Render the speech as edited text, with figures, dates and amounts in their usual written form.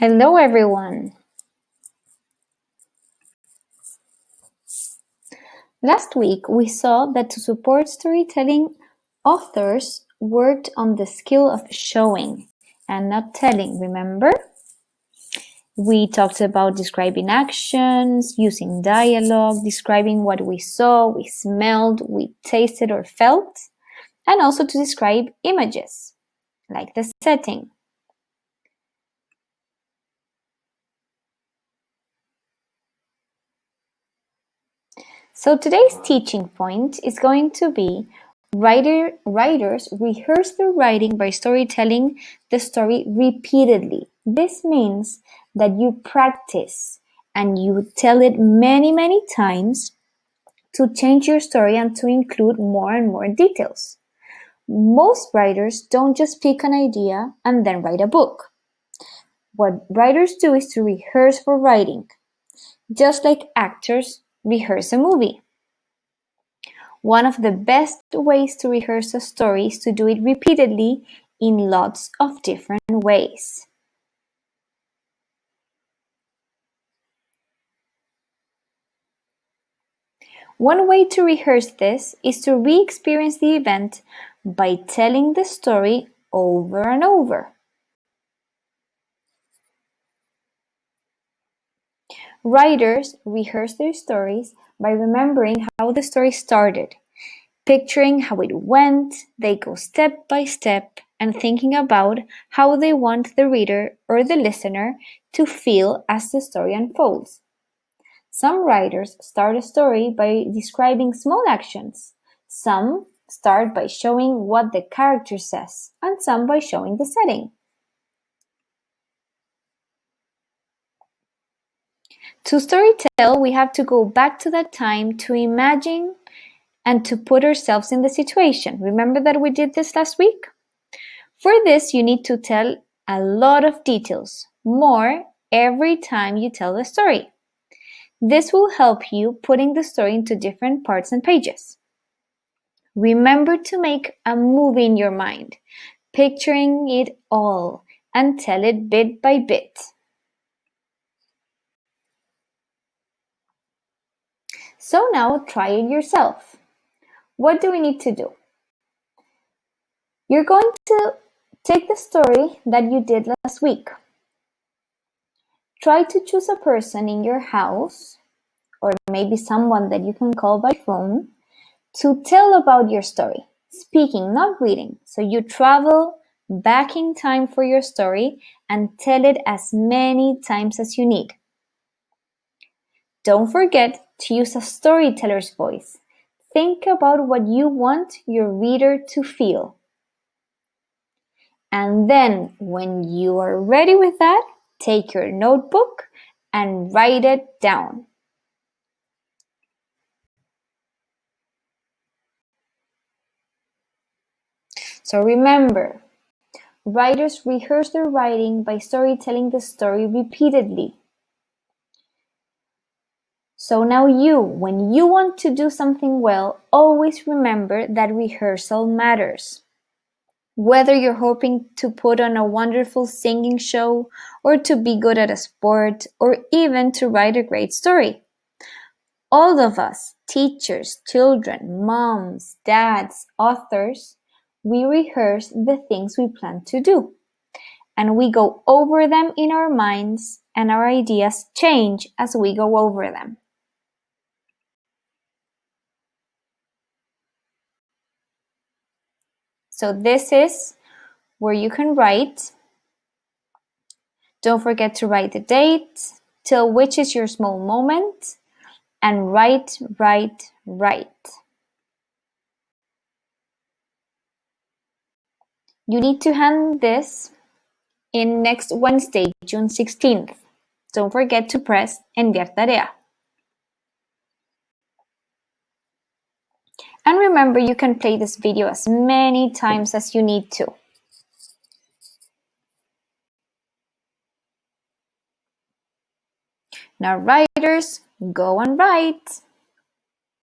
Hello, everyone. Last week, we saw that to support storytelling, authors worked on the skill of showing and not telling, remember? We talked about describing actions, using dialogue, describing what we saw, we smelled, we tasted or felt, and also to describe images, like the setting. So today's teaching point is going to be writers rehearse their writing by storytelling the story repeatedly. This means that you practice and you tell it many times to change your story and to include more and more details. Most writers don't just pick an idea and then write a book. What writers do is to rehearse for writing, just like actors rehearse a movie. One of the best ways to rehearse a story is to do it repeatedly in lots of different ways. One way to rehearse this is to re-experience the event by telling the story over and over. Writers rehearse their stories by remembering how the story started, picturing how it went, they go step by step, and thinking about how they want the reader or the listener to feel as the story unfolds. Some writers start a story by describing small actions. Some start by showing what the character says, and some by showing the setting. To storytell, we have to go back to that time to imagine and to put ourselves in the situation. Remember that we did this last week? For this, you need to tell a lot of details, more every time you tell the story. This will help you putting the story into different parts and pages. Remember to make a movie in your mind, picturing it all, and tell it bit by bit. So now try it yourself. What do we need to do? You're going to take the story that you did last week. Try to choose a person in your house, or maybe someone that you can call by phone, to tell about your story. Speaking, not reading. So you travel back in time for your story and tell it as many times as you need. Don't forget to use a storyteller's voice. Think about what you want your reader to feel. And then, when you are ready with that, take your notebook and write it down. So remember, writers rehearse their writing by storytelling the story repeatedly. So now when you want to do something well, always remember that rehearsal matters. Whether you're hoping to put on a wonderful singing show, or to be good at a sport, or even to write a great story. All of us, teachers, children, moms, dads, authors, we rehearse the things we plan to do. And we go over them in our minds, and our ideas change as we go over them. So this is where you can write. Don't forget to write the date, till which is your small moment, and write. You need to hand this in next Wednesday, June 16th. Don't forget to press Enviar tarea. And remember, you can play this video as many times as you need to. Now, writers, go and write!